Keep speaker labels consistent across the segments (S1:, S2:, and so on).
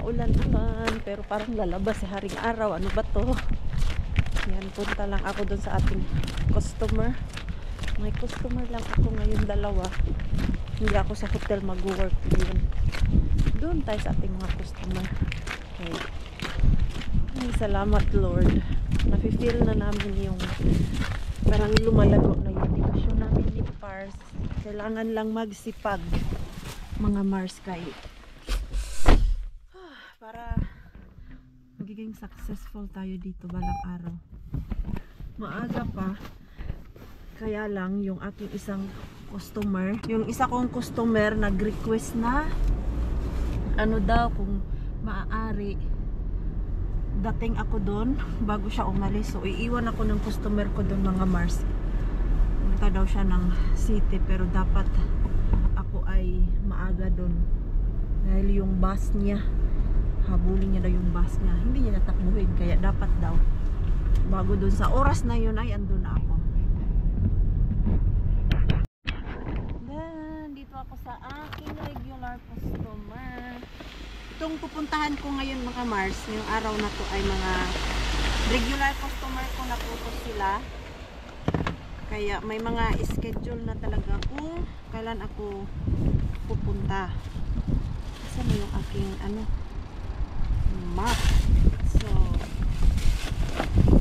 S1: maulan-ulan, pero parang lalabas si haring araw. Ano ba to? Yan, punta lang ako dun sa ating customer. May customer lang ako ngayon, dalawa. Hindi ako sa hotel mag-work yun. Doon tayo sa ating mga customer. Okay. Ay, salamat Lord. Nafe-feel na namin yung parang lumalago na yung negosyo namin ni Pars. Kailangan lang magsipag mga Mars kay para magiging successful tayo dito balang araw. Maaga pa, kaya lang yung aking isang customer, yung isa kong customer nag-request na ano daw kung maaari dating ako doon bago siya umalis. So iiwan ako ng customer ko doon mga Mars. Punta daw siya ng city pero dapat ako ay maaga doon dahil yung bus niya, habulin niya daw yung bus niya, hindi niya natakbuhin, kaya dapat daw bago doon sa oras na yun ay andun na ako. Then dito ako sa aking regular customer. Itong pupuntahan ko ngayon mga Mars, ngayong araw na to ay mga regular customer ko na po sila. Kaya may mga schedule na talaga kung kailan ako pupunta. Kasi na yung aking map. So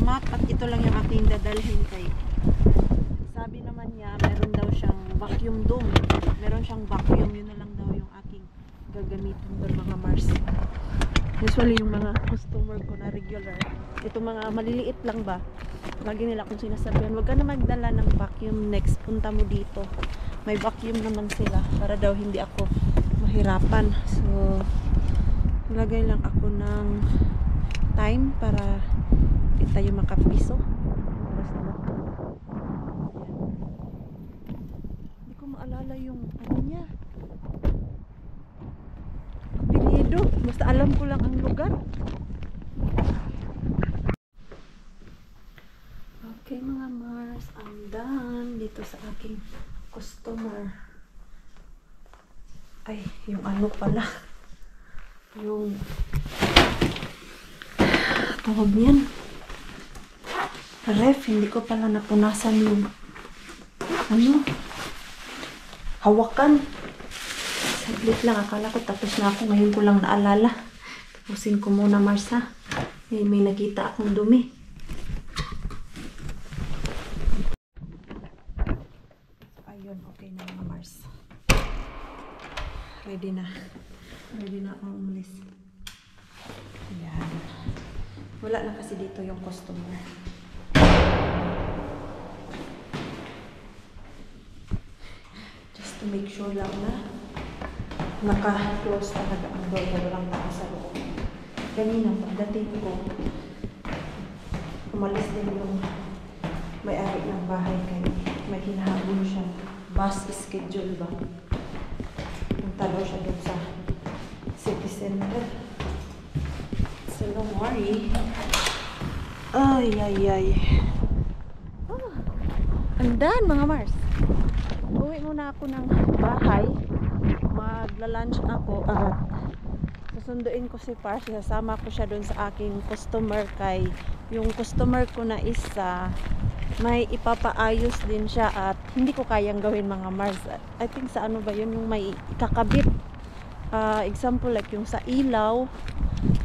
S1: map at ito lang yung aking dadalhin kay. Sabi naman niya meron daw siyang vacuum dome. Meron siyang vacuum, yun na lang daw yung aking gagamitin doon mga Mars. Usually yung mga customer ko na regular, ito mga maliliit lang ba, lagi nila akong sinasabihan, huwag ka na magdala ng vacuum, next punta mo dito, may vacuum naman sila, para daw hindi ako mahirapan. So ilagay lang ako ng time para di tayo makapiso. Oras na ba? Hindi ko maalala yung ano niya, apelyido, basta alam ko lang ang lugar. Okay mga Mars, I'm done dito sa aking customer. Ay, yung ano pala, yung tawag niyan, ref, hindi ko pala napunasan yung hawakan. Saglit lang, akala ko tapos na ako, ngayon ko lang naalala. Tapusin ko muna Mars ha. May nakita akong dumi. So ayun, okay na mga Mars. Ready na. Ready na akong umalis. Ayan. Wala na kasi dito yung customer. Just to make sure lang na naka-close talaga ang door, walang tao sa loob. Kanina pagdating ko, umalis din yung may-ari ng bahay kaya may hinahabol siya. Bus schedule ba? Punta daw siya doon sa city center. So don't worry. Ay, ay, ay. Andan mga Mars. Uwi muna ako ng bahay. Magla-lunch ako at susunduin ko si Pars. Sasama ko siya doon sa aking customer kay yung customer ko na isa may ipapaayos din siya at hindi ko kayang gawin mga Mars. I think sa ano ba yun, yung may ikakabit. Example like yung sa ilaw.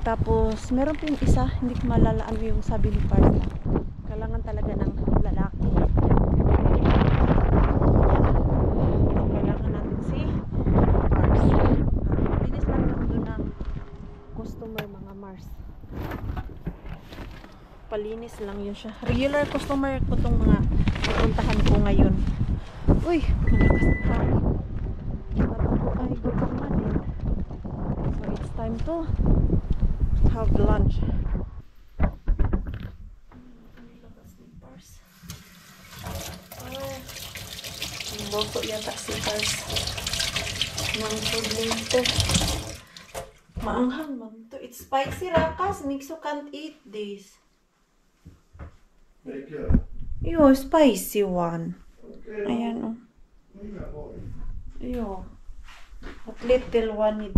S1: Tapos meron pa yung isa, hindi ko malala ano yung sabi ni Pars. Kailangan talaga ng lalaki. Kailangan natin si Pars. Bilis lang naman doon ng customer mga Mars. Palinis lang yun siya. Regular customer ko tong mga pupuntahan ko ngayon. Uy, malakas ang hangin. Ako ay gutom na din. So it's time to have lunch. Lakas ni Pars. Boto yata si Pars ng food later. Maanghang man to. It's spicy rakas. Mikso can't eat this. Yo, spicy one. Ayan o. Yo. But little one need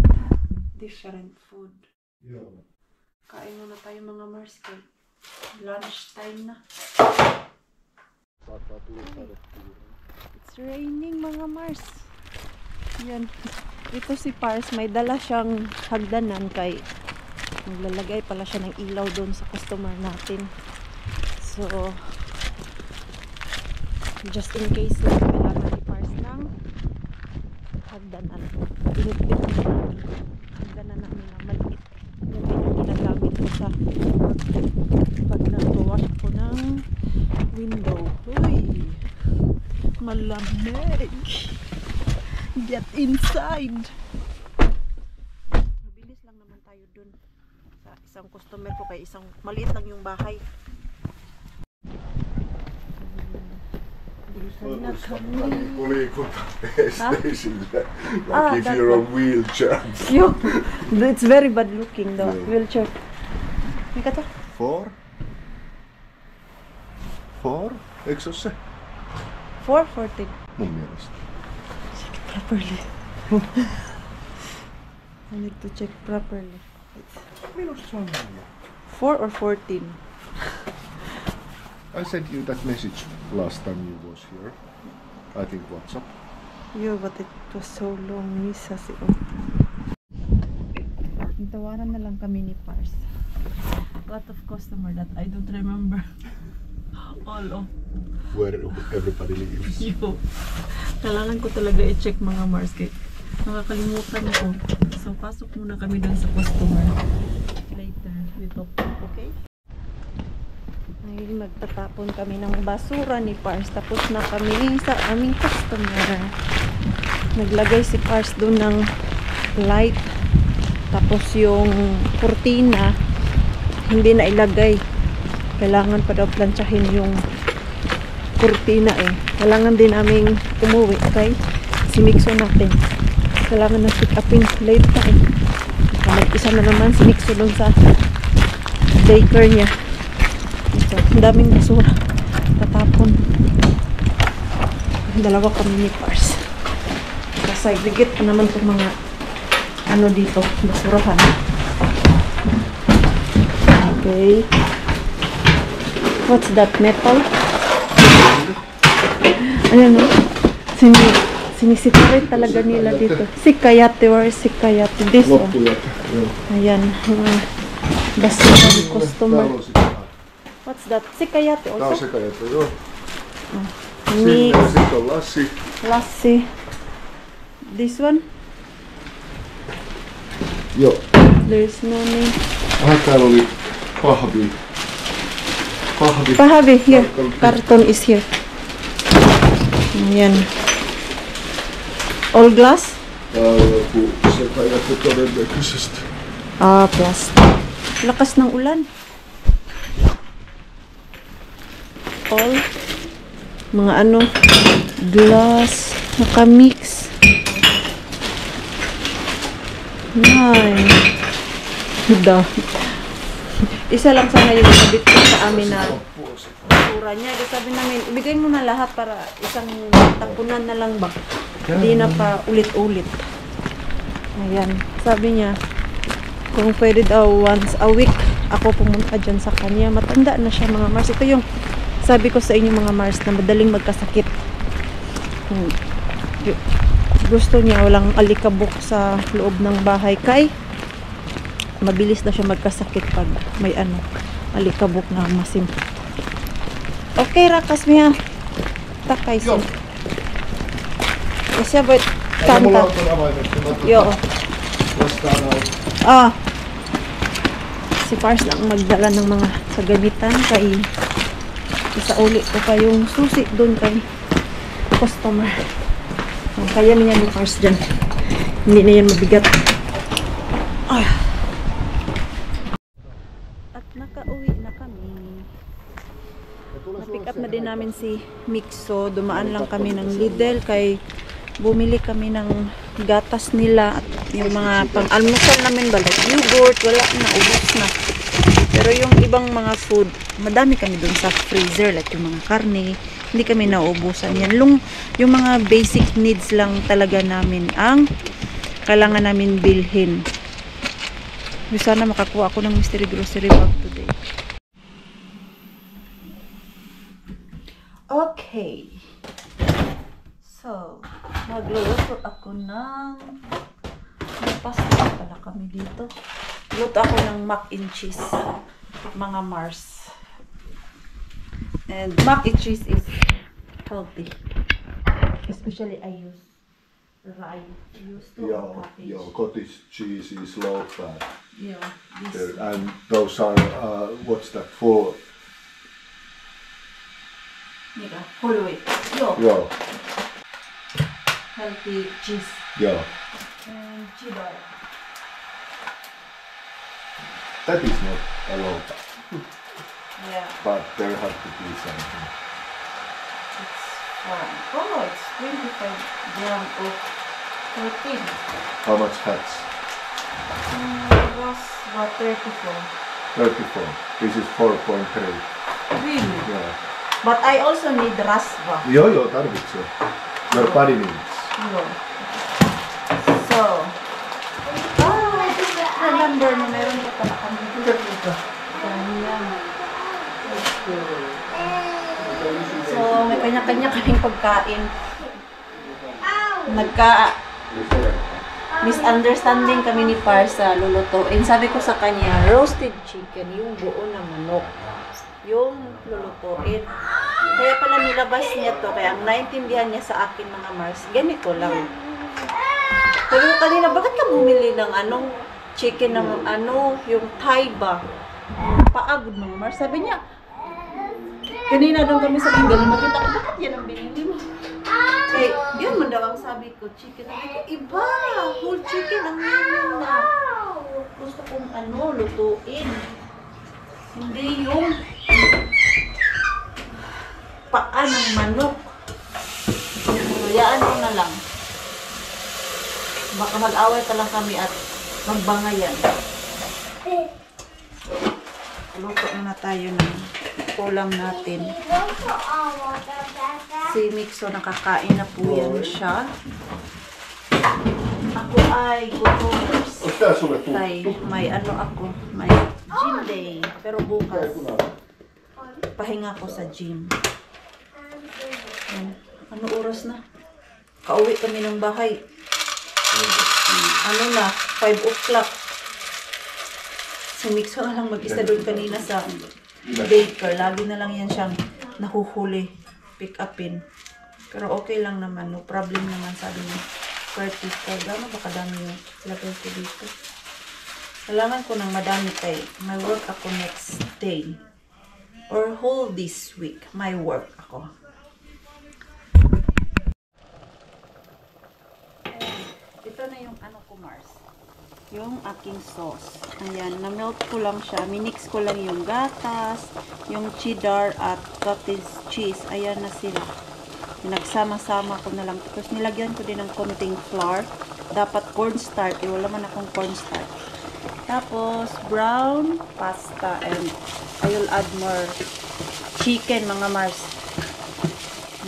S1: different food. Kain muna tayo mga Mars. Lunch time na. It's raining mga Mars. Yan. Ito si Pars, may dala siyang hagdanan kay maglalagay pala siya ng ilaw doon sa customer natin. So, just in case na kailangan ni Pars ng hagdanan. Pinipit na hagdanan namin na maliit. Yan din yung ginagamit ko sa pag nag-wash ko ng window. Uy! Malamig! Get inside! Mabilis lang naman tayo dun sa isang customer ko kay isang maliit lang yung bahay.
S2: Like if you're a wheelchair.
S1: Yo, it's very bad looking though, wheelchair. Mikä to?
S2: 4? Eikö se ole se?
S1: 440.
S2: Mun mielestä.
S1: Check properly. I need to check properly.
S2: Minusta se on
S1: 4 or 14?
S2: I sent you that message last time you was here. I think WhatsApp.
S1: Yo, but it was so long. Misa si Tawaran na lang kami ni Pars. Lot of customer that I don't remember. All of.
S2: Where everybody lives.
S1: Yo. Kailangan ko talaga i-check mga Mars kay nakakalimutan ko. So, pasok muna kami dun sa customer. Later, we talk. Okay? Ay, magtatapon kami ng basura ni Pars. Tapos na kami sa aming customer. Naglagay si Pars doon ng light. Tapos yung kurtina, hindi na ilagay. Kailangan pa daw plantsahin yung kurtina eh. Kailangan din naming umuwi. Okay? Si Mixo natin. Kailangan na pick upin. Late na eh. Mag-isa na naman si Mixo doon sa daycare niya. Ito, ang daming basura. Tatapon. Dalawa kami ni Pars. Segregate pa naman itong mga ano dito, basurahan. Okay. What's that, metal? Ayan o. Sinisita rin talaga nila dito. Sikayate, where is Sikayate? This one. Ayan. Basura ni customer. What's that? Sikayate also?
S2: Tää on Sikayate, joo.
S1: Mix.
S2: Sitten on Lassi.
S1: Lassi. This one?
S2: Joo.
S1: There's no name.
S2: Täällä oli kahvi.
S1: Pahvi, here. Carton is here. Ayan. All glass?
S2: Joku Sikayate todennäköisesti.
S1: Plastic. Lakas ng ulan. All mga ano, glass, nakamix. Yan. Da. Isa lang sana yung sabit ko sa amin na basura niya. Sabi namin, ibigay mo na lahat para isang tapunan na lang ba? Hindi na pa ulit-ulit. Ayan. Sabi niya, kung pwede daw once a week, ako pumunta dyan sa kanya. Matanda na siya mga Mars. Ito yung sabi ko sa inyo mga Mars na madaling magkasakit. Gusto niya walang alikabok sa loob ng bahay kay mabilis na siya magkasakit pag may ano, alikabok na masimpot. Okay, rakas miya. Takay siya. Kasi about kanta. Yo. Si Pars lang magdala ng mga sagamitan kay isa uli ko pa yung susi doon kay customer. Kaya niya ni Pars dyan. Hindi na yan mabigat. Ay. At nakauwi na kami. Na-pick up na din namin si Mixo. Dumaan lang kami ng Lidl kay bumili kami ng gatas nila at yung mga pang-almusal namin ba, like yogurt, wala na, ubos na. Pero yung ibang mga food, madami kami dun sa freezer, like yung mga karne, hindi kami nauubusan yan. Yung mga basic needs lang talaga namin ang kailangan namin bilhin. Sana makakuha ako ng mystery grocery bag today. Okay. So, magluluto ako ng may pasta pala kami dito. Luto ako ng mac and cheese, mga Mars. And mac and cheese is healthy. Especially I use rye. I use
S2: Your cottage cheese is low fat.
S1: Yeah, this.
S2: And those are, what's that for?
S1: Yeah, whole wheat. Yo,
S2: Yeah,
S1: healthy cheese.
S2: yeah.
S1: And cheddar.
S2: That is not a low fat,
S1: Yeah,
S2: but there has to be something.
S1: it's fine. Oh, it's 25 gram of protein.
S2: How much fats?
S1: It was about 34.
S2: 34. This is 4.3.
S1: Really?
S2: Yeah.
S1: But I also need rasva.
S2: Joo, tarvitsee. Your body needs.
S1: No. So, remember na meron ka pala kami dito. Ganyan. So, may kanya-kanya kaming pagkain. Misunderstanding kami ni Par sa lulutuin. Sabi ko sa kanya, roasted chicken, yung buo na manok. Yung lulutuin. Kaya pala nilabas niya to, kaya ang naintindihan niya sa akin mga Mars, ganito lang. Sabi ko kanina, bakit ka bumili ng anong chicken ng yung Thai ba? Paagod mga Mars. Sabi niya, kanina doon kami sa Bengal, makita ko, bakit yan ang binili mo? Kaya, yan man daw ang sabi ko, chicken. Sabi ko, iba, whole chicken ang meron na. Gusto kong lutuin. Hindi yung paa ng manok. Hayaan ko na lang. Baka mag-away pa lang kami at magbangayan. Luto na tayo ng ulam natin. Si Mixo nakakain na po yan siya. Ako ay gutomers.
S2: Tää sulle
S1: Tay, may ako, may gym day. Pero bukas, pahinga ko sa gym. Ano oras na? Kauwi kami ng bahay. 5 o'clock. Si Mixo na lang mag-isa doon kanina sa daycare. Lagi na lang yan siyang nahuhuli, pick upin. Pero okay lang naman, no problem naman sabi niya. Curtis ko, gano'n ba kadami yung lagay ko dito? Kailangan ko ng madami kay may work ako next day. Or whole this week, may work ako. Ito na yung ko Mars. Yung aking sauce. Ayan, na-melt ko lang siya. Minix ko lang yung gatas, yung cheddar at cottage cheese. Ayan na sila. Pinagsama-sama ko na lang. Tapos nilagyan ko din ng konting flour. Dapat cornstarch. Wala man akong cornstarch. Tapos brown pasta and I will add more chicken mga Mars.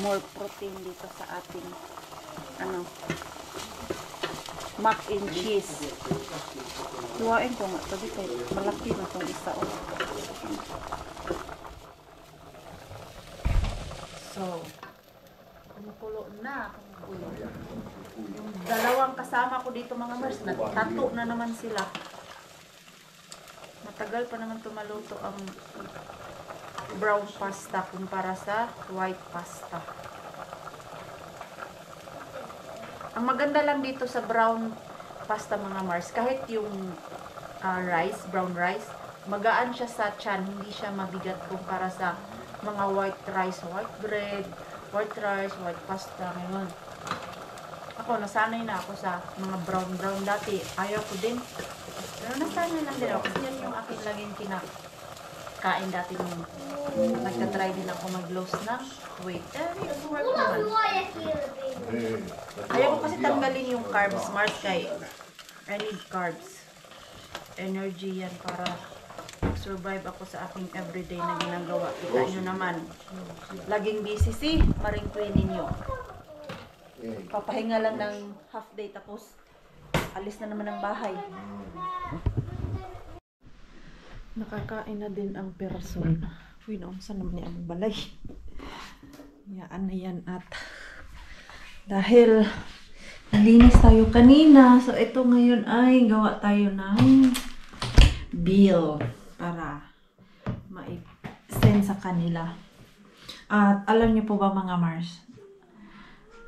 S1: More protein dito sa ating mac and cheese. Luwain ko nga ito dito. Malaki na itong isa. So, kumukulo na. Yung dalawang kasama ko dito mga Mars, nagtato na naman sila. Matagal pa naman tumaluto ang brown pasta kumpara sa white pasta. Ang maganda lang dito sa brown pasta mga Mars, kahit yung rice, brown rice, magaan siya sa tiyan, hindi siya mabigat kumpara sa mga white rice, white bread, white rice, white pasta, ngayon. Ako, nasanay na ako sa mga brown dati. Ayaw ko din. Pero nasanay lang din ako. Kasi yan yung aking laging kinakain dati nung nagka-try din ako mag-lose ng weight. It work naman. Ayaw ko kasi tanggalin yung carbs. Smart kay I need carbs. Energy yan para survive ako sa aking everyday na ginagawa. Kita nyo naman. Laging busy si Maring Queen ninyo. Papahinga lang ng half day tapos alis na naman ng bahay. Nakakain na din ang person. Uy, naunsa naman niya ang balay. Yaan na yan at dahil nalinis tayo kanina, so ito ngayon ay gawa tayo ng bill para ma-send sa kanila. At alam niyo po ba mga Mars,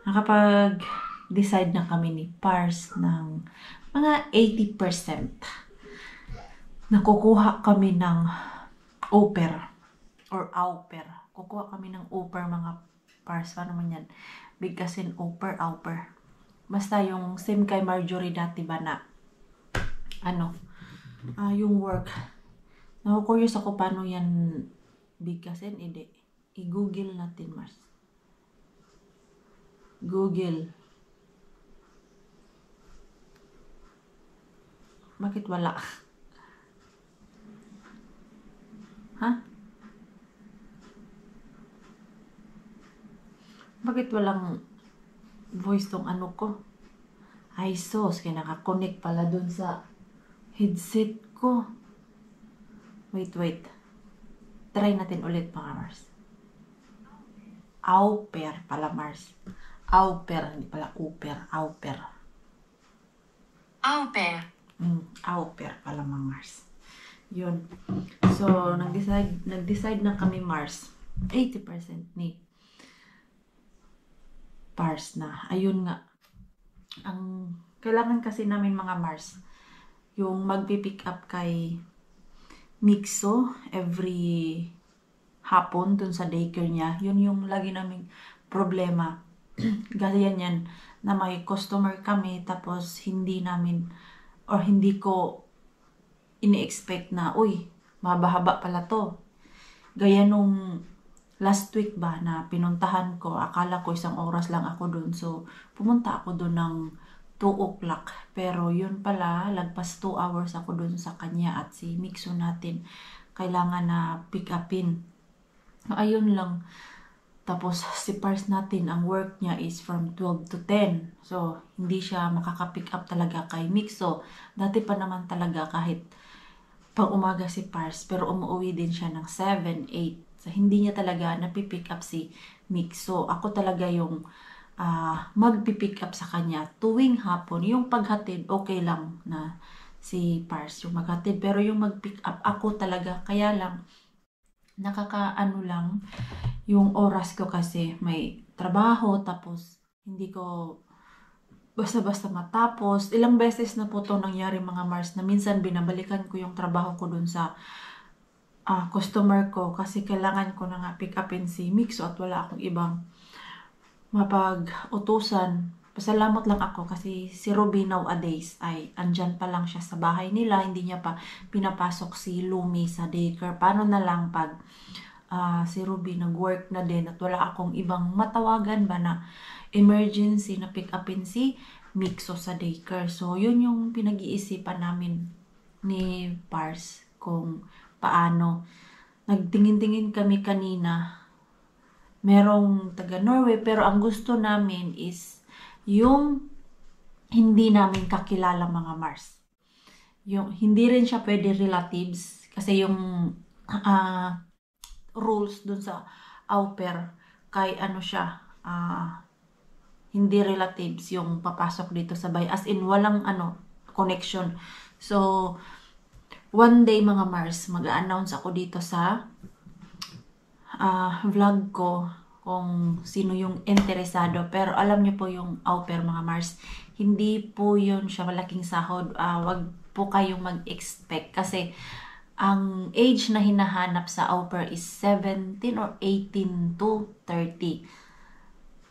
S1: nakapag-decide na kami ni Pars ng mga 80%. Nakukuha kami ng au-pair or au-pair. Kukuha kami ng au-pair mga Pars. Paano man yan? Bigkasin au-pair, au-pair. Basta yung same kay Marjorie dati ba na yung work. Naku-curious ako paano yan bigkasin. Hindi. I-google natin, Mars. Google. Bakit wala? Ha? Bakit walang voice tong ano ko? Ay sos, kaya nakakonect pala dun sa headset ko. Wait. Try natin ulit mga Mars. Au-pair pala Mars. Au-pair, hindi pala au-pair. Au-pair.
S3: Au-pair.
S1: Au-pair pala mga Mars. Yun. So, nag-decide na kami Mars. 80% ni Pars na. Ayun nga. Ang kailangan kasi namin mga Mars, yung magpipick up kay Mixo every hapon dun sa daycare niya. Yun yung lagi naming problema. Ganyan yan na may customer kami tapos hindi ko ini-expect na, uy, mahaba-haba pala to. Gaya nung last week ba na pinuntahan ko, akala ko 1 oras lang ako dun. So, pumunta ako dun ng 2 o'clock. Pero yun pala, lagpas 2 hours ako dun sa kanya at si Mixo natin kailangan na pick upin. Ayun lang. Tapos si Pars natin, ang work niya is from 12 to 10. So, hindi siya makaka-pick up talaga kay Mixo. Dati pa naman talaga kahit pang umaga si Pars, pero umuwi din siya ng 7, 8. So, hindi niya talaga napipick up si Mixo. Ako talaga yung magpipick up sa kanya tuwing hapon. Yung paghatid, okay lang na si Pars yung maghatid. Pero yung mag-pick up, ako talaga. Kaya lang, nakakaano lang yung oras ko kasi may trabaho tapos hindi ko basta-basta matapos. Ilang beses na po ito nangyari mga Mars na minsan binabalikan ko yung trabaho ko dun sa customer ko kasi kailangan ko na nga pick upin si Mixo at wala akong ibang mapag-utusan. Pasalamat lang ako kasi si Ruby nowadays ay andyan pa lang siya sa bahay nila. Hindi niya pa pinapasok si Lumi sa daycare. Paano na lang pag si Ruby nag-work na din at wala akong ibang matawagan ba na emergency na pick upin si Mixo sa daycare. So, yun yung pinag-iisipan namin ni Pars kung paano. Nagtingin-tingin kami kanina. Merong taga Norway pero ang gusto namin is yung hindi namin kakilala mga Mars. Yung hindi rin siya pwede relatives kasi yung rules dun sa au-pair kay hindi relatives yung papasok dito sa bahay. As in walang connection. So one day mga Mars, mag-a-announce ako dito sa vlog ko kung sino yung interesado. Pero alam niyo po yung au-pair mga Mars, hindi po yun siya malaking sahod. Wag po kayong mag-expect kasi ang age na hinahanap sa au-pair is 17 or 18 to 30.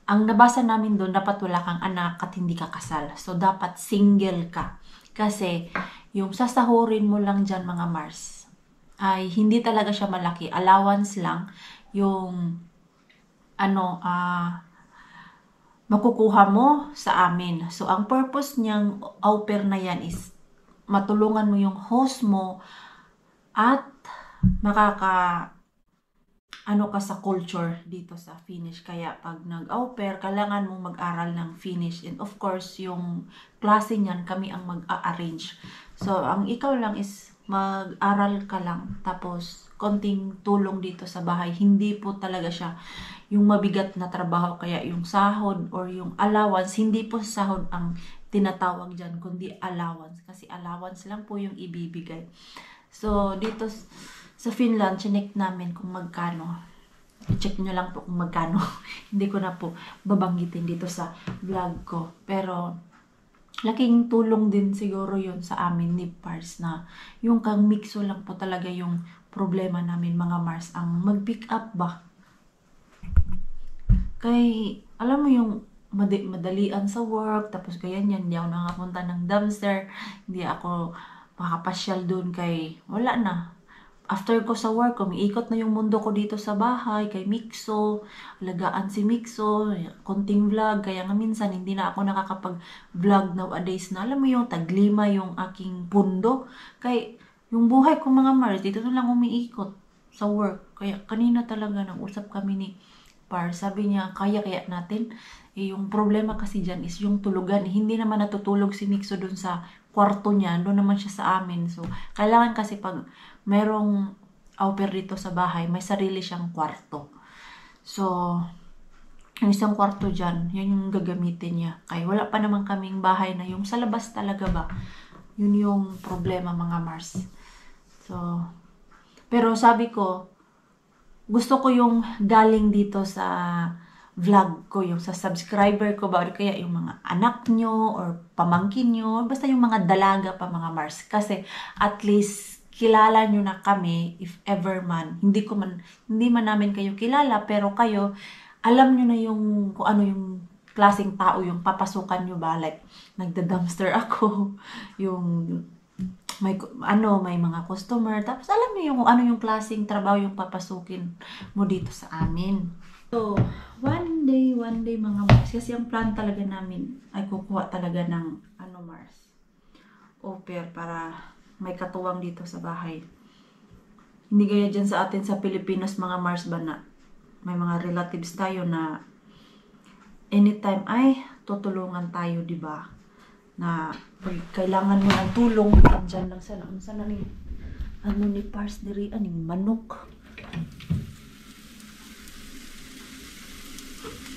S1: Ang nabasa namin doon, dapat wala kang anak at hindi ka kasal. So, dapat single ka. Kasi, yung sasahurin mo lang dyan mga Mars, ay hindi talaga siya malaki. Allowance lang yung makukuha mo sa amin. So, ang purpose niyang au-pair na yan is matulungan mo yung host mo at ka sa culture dito sa Finnish. Kaya pag nag-au-pair, kailangan mong mag-aral ng Finnish. And of course, yung klase niyan, kami ang mag-a-arrange. So, ang ikaw lang is
S3: mag-aral ka lang, tapos konting tulong dito sa bahay. Hindi po talaga siya yung mabigat na trabaho, kaya yung sahod or yung allowance, hindi po sahod ang tinatawag dyan, kundi allowance. Kasi allowance lang po yung ibibigay. So, dito sa Finland, chinek namin kung magkano. I-check nyo lang po kung magkano. Hindi ko na po babanggitin dito sa vlog ko. Pero, laking tulong din siguro yon sa amin ni Pars na yung kang mixo lang po talaga yung problema namin mga Mars. Ang mag-pick up ba? Kay, alam mo yung madalian sa work, tapos kaya yan, hindi ako nakapunta ng dumpster, hindi ako makapasyal dun kay, wala na. After ko sa work, umiikot na yung mundo ko dito sa bahay, kay Mixo, alagaan si Mixo, konting vlog, kaya nga minsan hindi na ako nakakapag-vlog nowadays na, alam mo yung taglima yung aking pundo, kay yung buhay ko mga Mars, dito na lang umiikot sa work, kaya kanina talaga nag-usap kami ni Par, sabi niya, kaya natin, yung problema kasi dyan is yung tulugan, hindi naman natutulog si Mixo dun sa kwarto niya, doon naman siya sa amin. So, kailangan kasi pag merong au pair dito sa bahay, may sarili siyang kwarto. So, yung isang kwarto dyan, yan yung gagamitin niya. Kaya wala pa naman kaming bahay na yung sa labas talaga ba. Yun yung problema mga Mars. So, pero sabi ko, gusto ko yung galing dito sa vlog ko, yung sa subscriber ko ba, or kaya yung mga anak nyo, or pamangkin nyo, basta yung mga dalaga pa mga Mars. Kasi at least kilala nyo na kami, if ever man. Hindi man namin kayo kilala, pero kayo, alam nyo na yung, kung ano yung klaseng tao yung papasukan nyo ba. Like, nagda-dumpster ako, yung may mga customer, tapos alam niyo yung ano yung klaseng trabaho yung papasukin mo dito sa amin. So, one day mga Mars, kasi ang plan talaga namin ay kukuha talaga ng Mars, au pair para may katuwang dito sa bahay. Hindi gaya dyan sa atin sa Pilipinas mga Mars ba na may mga relatives tayo na anytime ay tutulungan tayo, di ba? Na pag kailangan mo ng tulong, dyan lang sana ni ni Pars diri aning manok.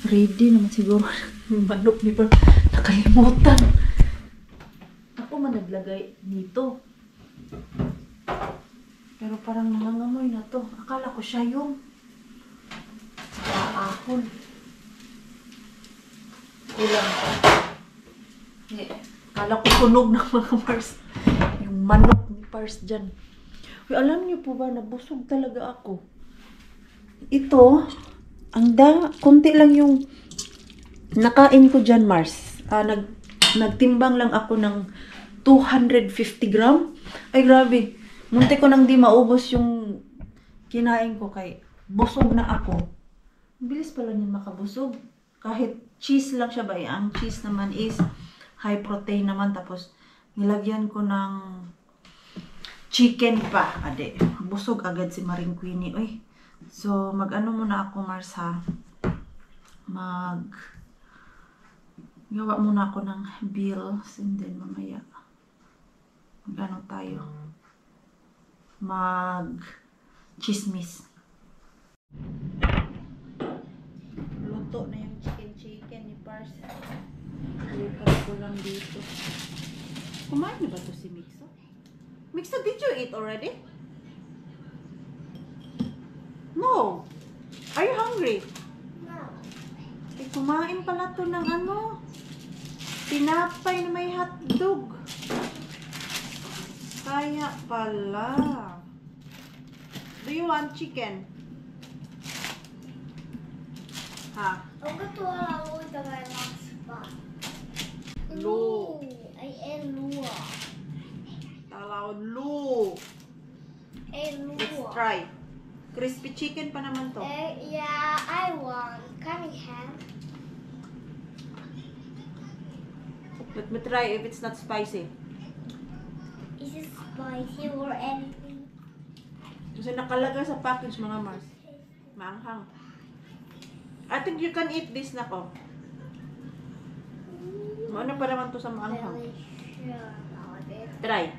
S3: Ready naman siguro manok ni Pars, nakalimutan. Ako man naglagay nito. Pero parang nangangamoy na to. Akala ko siya yung ahon. Ilang pa. Akala ko sunog ng mga Mars. Yung manok ni Pars dyan. Uy, alam niyo po ba, nabusog talaga ako. Ito, konti lang yung nakain ko dyan, Mars. Nagtimbang lang ako ng 250 gram. Ay, grabe. Munti ko nang di maubos yung kinain ko kay busog na ako. Bilis pala niya makabusog. Kahit cheese lang siya ba? Ang cheese naman is high protein naman. Tapos, nilagyan ko ng chicken pa. Ade, busog agad si Maring Queenie. Uy. So, mag-ano muna ako, Mars, ha? Gawa muna ako ng bills. And then, mamaya, mag-ano tayo? Mag-chismis. Luto na yung chicken ni Pars. Luto ko lang dito. Kumain na ba ito si Mixo? Mixo, did you eat already? No. Are you hungry?
S4: No.
S3: Eh, kumain pala to ng tinapay na may hotdog. Kaya pala. Do you want chicken? Ha?
S4: Ako tuwa ako with my last spot.
S3: Lu.
S4: I ate lua.
S3: Talawad lu. Let's
S4: Lua.
S3: try. Crispy chicken pa naman to.
S4: Yeah, I want. Can we have?
S3: Let me try if it's not spicy.
S4: Is it spicy or anything?
S3: Kasi nakalagay sa package mga Mars. Maanghang. I think you can eat this na ko. Ano pa naman to sa maanghang?
S4: Very sure about it.
S3: Try.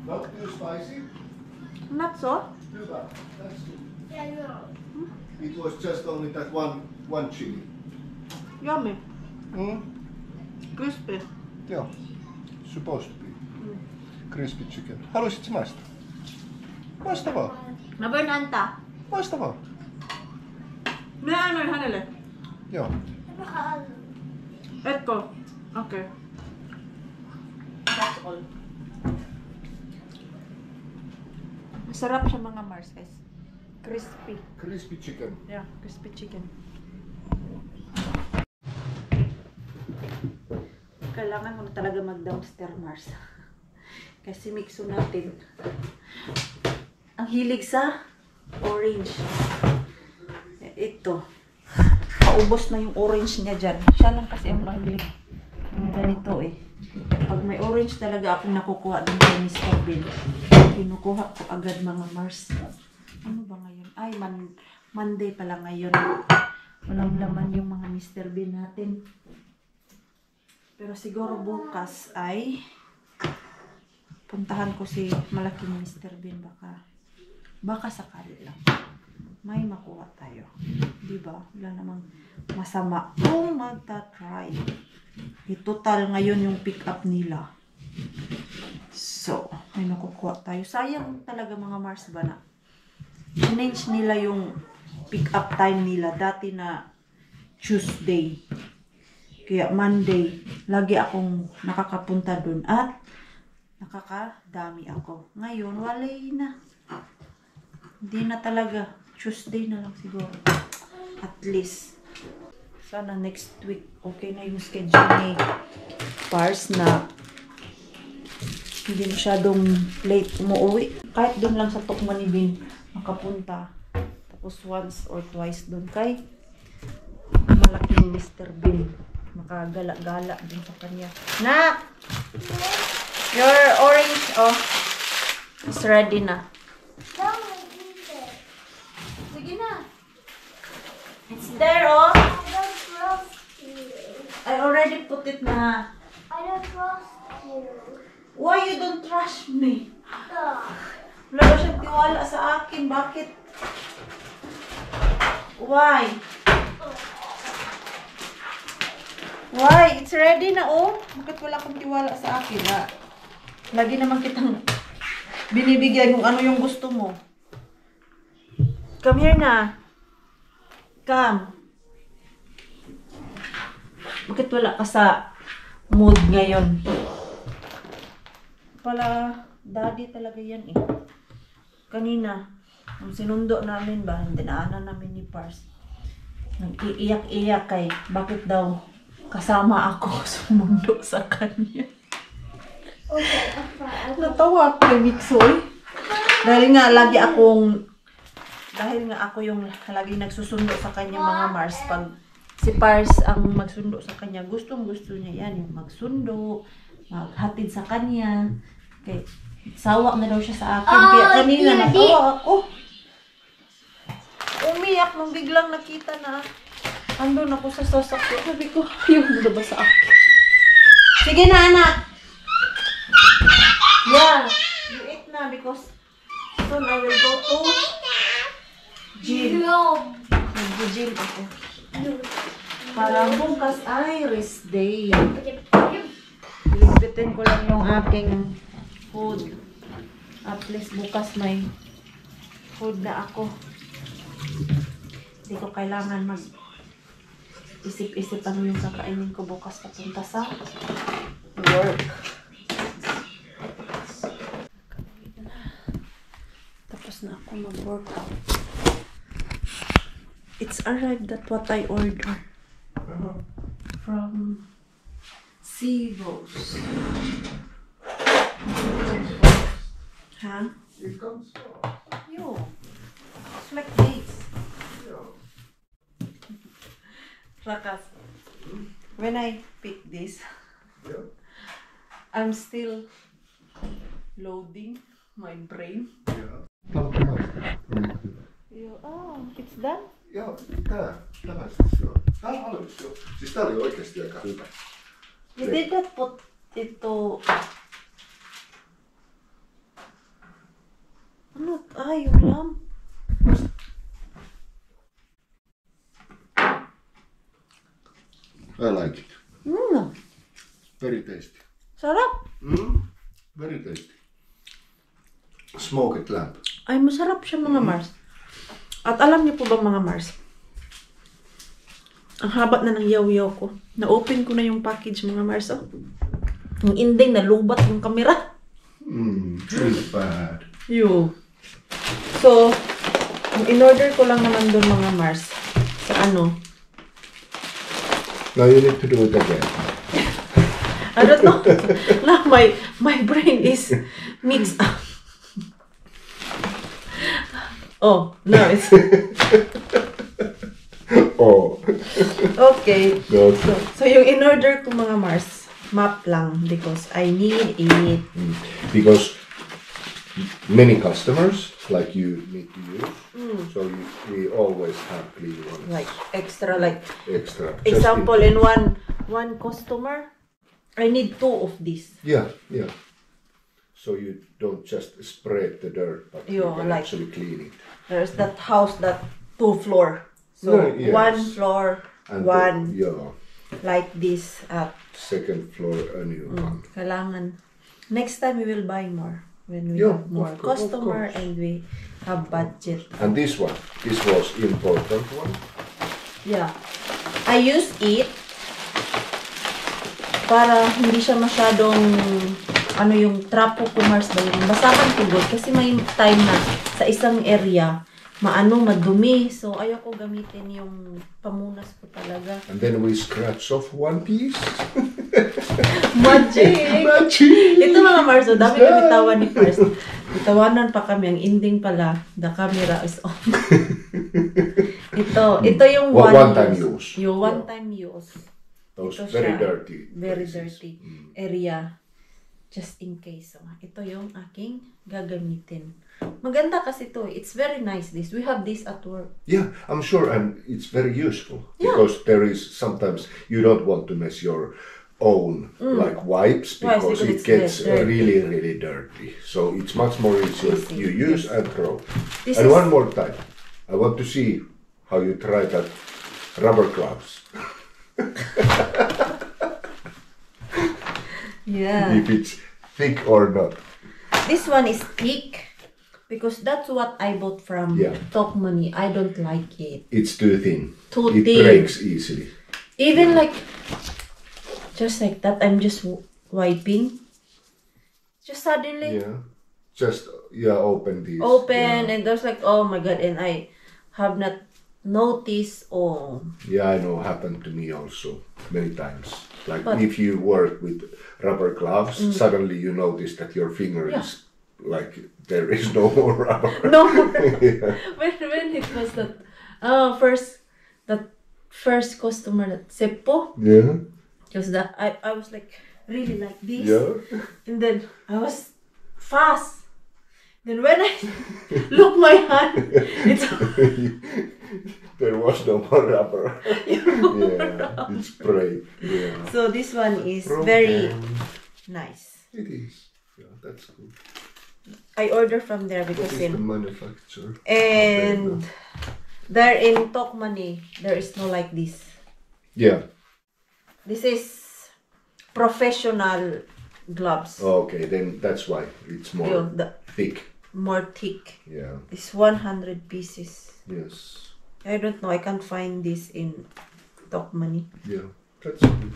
S2: Not too spicy.
S1: Not so?
S2: Hyvä. That's good.
S4: Yeah, no.
S2: It was just only that one chili.
S1: Yummy.
S2: Mm.
S1: Crispy.
S2: Joo. Supposed to be. Crispy chicken. Haluaisitko maistaa? Maista vaan.
S3: Mä voin antaa.
S2: Maista vaan.
S1: Minä annoin hänelle.
S2: Joo.
S1: Etkö? Okei.
S3: That's all.
S1: Masarap siya mga Mars guys. Crispy.
S2: Crispy chicken.
S1: Yeah, crispy chicken. Kailangan mo na talaga mag-dumpster Mars. Kasi mixo natin. Ang hilig sa orange. Ito. Paubos na yung orange niya dyan. Siya lang kasi ang mahilig. Ganito eh. Pag may orange talaga akong nakukuha din kay Mr. Bean. Kinukuha ko agad mga Mars. Ano ba ngayon? Ay, Monday pala ngayon. Walang laman yung mga Mr. Bean natin. Pero siguro bukas ay puntahan ko si malaking Mr. Bean. Baka sakali lang. May makuha tayo. Diba? Wala namang masama kung magta-try. Total ngayon yung pick up nila. So, may nakukuha tayo. Sayang talaga mga Mars ba na? Change nila yung pick up time nila. Dati na Tuesday. Kaya Monday, lagi akong nakakapunta dun at nakakadami ako. Ngayon, walay na. Hindi na talaga. Tuesday na lang siguro. At least. Sana next week, okay na yung schedule ni Pars na hindi masyadong late umuwi. Kahit dun lang sa Tukmanibin makapunta. Tapos once or twice dun kay malaking Mr. Bean. Makagala-gala din sa kanya. Nak! Your orange, oh. It's ready na. Sige na. It's there, oh.
S4: I don't trust you.
S1: I already put it na.
S4: I don't trust you.
S1: Why you don't trust me?
S4: Ugh.
S1: Wala ba siyang tiwala sa akin? Bakit? Why? Why? It's ready na, oh. Bakit wala kang tiwala sa akin, ha? Lagi naman kitang binibigyan kung ano yung gusto mo. Come here na. Come. Bakit wala ka sa mood ngayon? Pala, daddy talaga yan eh. Kanina, nung sinundo namin ba, dinaanan namin ni Pars. Nag-iiyak-iyak kay, bakit daw kasama ako sumundo sa kanya.
S4: Okay, I'm fine.
S1: Natawa ako kay Mixoy. Dahil nga ako yung lagi nagsusundo sa kanya mga Mars. Pag si Pars ang magsundo sa kanya, gustong-gusto niya yan. Yung magsundo, maghatid sa kanya. Okay. Sawa na daw siya sa akin. Kaya kanina natawa ako. Umiyak nung biglang nakita na andun ako sa sasakyan. Sabi ko, yung na ba sa akin? Sige na anak! Yeah, you eat na because soon I will go to gym.
S4: No.
S1: Nag-gym ako. Para bukas ay rest day. Lipitin ko lang yung aking food. At least bukas may food na ako. Hindi ko kailangan isip-isip ano yung kakainin ko bukas papunta sa work. Tapos na ako mag-workout. It's arrived at what I ordered from Seagulls. Huh?
S2: It comes
S1: Yo, it's like this. Rakas, when I pick this,
S2: Yeah.
S1: I'm still loading my brain.
S2: Yeah.
S1: Yo, oh, it's done?
S2: Joo, tämä siis joo. Tää on valmis joo. Siis tää oli oikeesti aika hyvä.
S1: You did not put it to Ano? Ah, yung lamb.
S2: I like it. Very tasty.
S1: Sarap.
S2: Very tasty. Smoked lamb.
S1: Ay, masarap siya mga Mars. At alam niyo po ba mga Mars? Ang haba na ng yaw-yaw ko. Na-open ko na yung package mga Mars. Oh. Yung ending, nalubat yung camera.
S2: Really bad.
S1: Yo. So, in-order ko lang naman doon mga Mars. Sa ano?
S2: Now you need to do it again.
S1: I don't know. Now my brain is mixed up. Oh, no, it's
S2: Oh.
S1: okay.
S2: Good.
S1: So yung in-order ko mga Mars, map lang because I need it.
S2: Because many customers like you need to use, so we always have clean ones.
S1: Like extra, like
S2: Extra. Just
S1: example in one customer, I need 2 of these.
S2: Yeah. So you don't just spread the dirt, but you
S1: Yeah,
S2: can
S1: like-
S2: actually clean it.
S1: There's that house that 2 floor. So
S2: No, yes.
S1: 1 floor,
S2: And
S1: one
S2: yeah,
S1: like this.
S2: second floor a new one.
S1: Kailangan. Next time we will buy more when we
S2: Yeah,
S1: have more
S2: of course.
S1: customer and we have budget.
S2: And this one, this was important one.
S1: Yeah. I use it para hindi siya masyadong ano yung trapo commerce ba yun. Basahan ko good kasi may time na sa isang area madumi. So ayoko gamitin yung pamunas ko talaga.
S2: And then we scratch off one piece.
S1: Magic!
S2: Magic!
S1: Ito mga Mars, so dami kami tawa ni First. Itawanan pa kami. Ang ending pala, the camera is on. ito yung
S2: One-time use.
S1: Yung one-time use.
S2: Those
S1: Ito
S2: very
S1: siya.
S2: dirty.
S1: Very
S2: places.
S1: dirty area. Just in case. So, ito yung aking gagamitin. Maganda kasi to. It's very nice this. We have this at work.
S2: Yeah, I'm sure, and it's very useful
S1: Yeah.
S2: because there is sometimes you don't want to mess your own like wipes because
S1: because
S2: it
S1: it's
S2: gets
S1: dirty.
S2: really dirty. So it's much more easier
S1: Easy,
S2: you use and throw.
S1: This
S2: And
S1: is-
S2: one more time, I want to see how you try that rubber gloves.
S1: Yeah.
S2: If it's thick or not.
S1: This one is thick because that's what I bought from
S2: Yeah.
S1: Top Money. I don't like it.
S2: It's too thin.
S1: Too
S2: it
S1: thin.
S2: breaks easily.
S1: Even like, just like that, I'm just wiping. Just suddenly
S2: Yeah. Just open these.
S1: open
S2: Yeah.
S1: and there's like, oh my god, and I have not noticed. Oh,
S2: Yeah, I know, happened to me also many times. Like
S1: But-
S2: if you work with rubber gloves, suddenly you notice that your finger
S1: Yeah.
S2: is like there is no more rubber.
S1: no.
S2: Yeah.
S1: when it was that, that first customer that Seppo,
S2: Yeah.
S1: because that I was like really like this.
S2: Yeah.
S1: And then I was fast. Then when I look my hand, it's
S2: There was no more rubber. Yeah, it's break. Yeah.
S1: so this one is
S2: Broken.
S1: very nice.
S2: It is. Yeah, that's good.
S1: I order from there
S2: What
S1: because
S2: is the
S1: in
S2: manufacturer?
S1: and there in Talk Money there is no like this.
S2: Yeah.
S1: This is professional gloves.
S2: Okay, then that's why it's more
S1: Yo, the
S2: thick.
S1: more thick.
S2: Yeah.
S1: It's 100 pieces.
S2: Yes.
S1: I don't know. I can't find this in Talk Money.
S2: Yeah. That's good.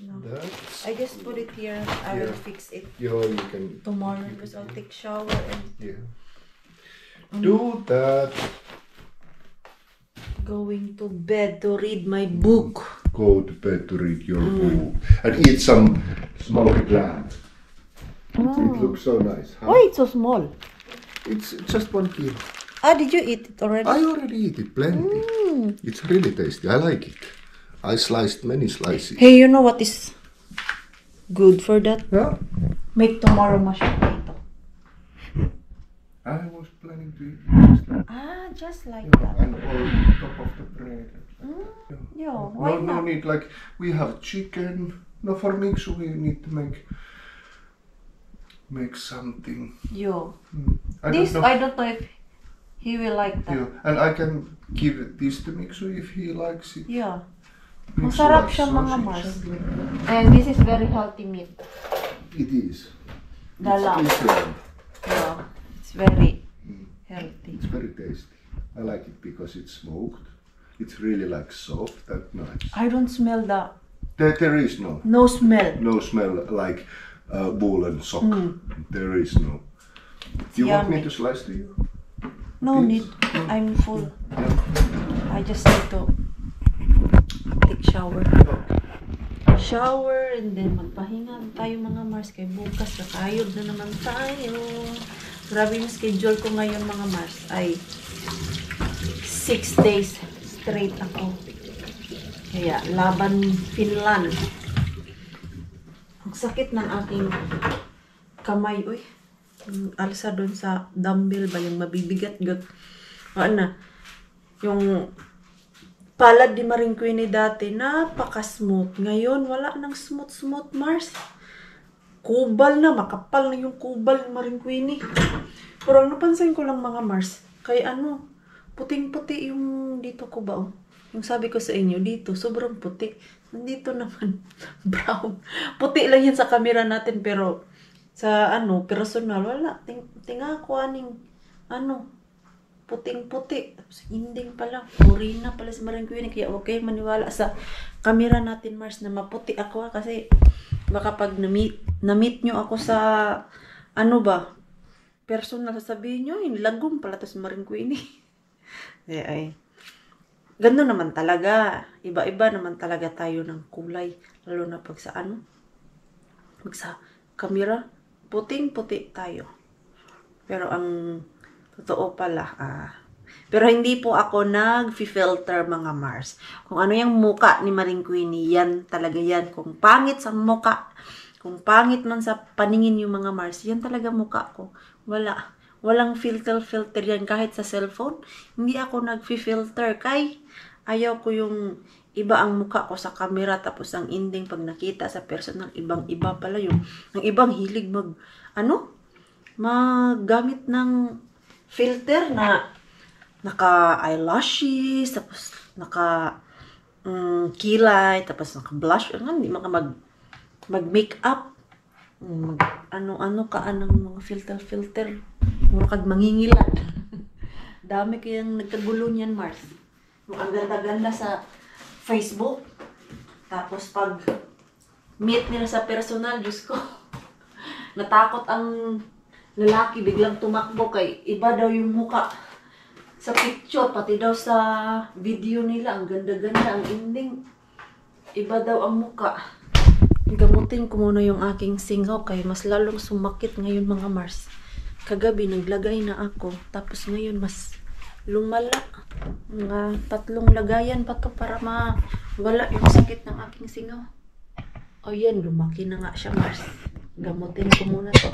S1: No.
S2: That's
S1: I just put it here. I will
S2: Yeah.
S1: fix it
S2: Yeah, you can
S1: tomorrow
S2: keep it
S1: because I'll
S2: here.
S1: take shower and
S2: Yeah. Do that.
S1: going to bed to read my book.
S2: Go to bed to read your book and eat some smoked lamb. It looks so nice. Huh?
S1: Why it's so small?
S2: It's just 1 kilo.
S1: Ah, did you eat it already?
S2: I already eat it plenty. It's really tasty. I like it. I sliced many slices.
S1: Hey, you know what is good for that?
S2: Yeah.
S1: Make tomorrow mashed potato.
S2: I was planning to eat just like
S1: Ah, just like
S2: that.
S1: that.
S2: And on top of the bread.
S1: Yeah, why
S2: No
S1: not?
S2: need like we have chicken. No, for mix we need to make make something.
S3: Yo.
S2: I
S3: This,
S2: don't know.
S3: I don't know if he will like that.
S2: Yeah. And I can give this to Miksu if he likes it.
S3: Yeah.
S2: Miksu
S3: Masarap
S2: likes
S3: siya, mga
S2: sausage
S3: Mars.
S2: and like
S3: And this is very healthy meat.
S2: that. It is.
S3: The lamb.
S2: It's lamb.
S3: Yeah. It's very healthy.
S2: It's very tasty. I like it because it's smoked. It's really like soft and nice.
S3: I don't smell the
S2: There is
S3: no smell.
S2: no smell like wool and sock. There is no. You want me
S3: Yummy.
S2: to slice to you?
S3: No
S2: Yes.
S3: need. I'm full.
S2: Yeah.
S3: I just need to take shower. Shower and then magpahinga tayo mga Mars kay bukas kakayod na naman tayo. Grabe yung schedule ko ngayon mga Mars ay 6 days straight ako. Kaya laban Finland. Ang sakit ng aking kamay. Uy, yung alsa doon sa dumbbell ba yung mabibigat gag. Ano, yung palad di Maring Queenie dati, napaka-smooth. Ngayon, wala nang smooth-smooth, Mars. Kubal na, makapal na yung kubal ni Maring Queenie. Pero ang napansin ko lang mga Mars, kay ano, puting-puti yung dito ko ba, oh. Yung sabi ko sa inyo, dito, sobrang puti. Nandito naman, brown. Puti lang yan sa camera natin, pero sa ano, personal, wala. Tinga ko aning, ano, puting-puti. Tapos inding pala. Morena pala si Maring Queenie. Kaya okay maniwala sa camera natin, Mars, na maputi ako. Kasi baka pag na-meet nyo ako sa ano ba, personal, sasabihin nyo, lagom pala to si Maring Queenie. Ay. Ganda naman talaga. Iba-iba naman talaga tayo ng kulay. Lalo na pag sa ano, pag sa camera, puting-puti tayo. Pero ang totoo pala, pero hindi po ako nag-filter mga Mars. Kung ano yung muka ni Maring Queenie, yan talaga yan. Kung pangit sa muka, kung pangit man sa paningin yung mga Mars, yan talaga muka ko. Walang filter yan kahit sa cellphone. Hindi ako nag-filter kay ayaw ko yung iba ang mukha ko sa camera tapos ang ending pag nakita sa personal ibang-iba pala yung ibang hilig maggamit ng filter na naka eyelashes tapos naka kilay tapos naka blush hindi maka mag makeup ano ka anong mga filter mura kag mangingilan. Dami kayang nagkagulo niyan, Mars. Yung ang ganda-ganda sa Facebook. Tapos pag meet nila sa personal, Diyos ko, natakot ang lalaki, biglang tumakbo kay iba daw yung muka. Sa picture, pati daw sa video nila, ang ganda-ganda, ang ending. Iba daw ang muka. Gamutin ko muna yung aking singaw kay mas lalong sumakit ngayon mga Mars. Kagabi naglagay na ako, tapos ngayon mas lumala. Mga 3 lagayan pa to para mawala yung sakit ng aking singaw. O yan, lumaki na nga siya Mars. Gamutin ko muna to.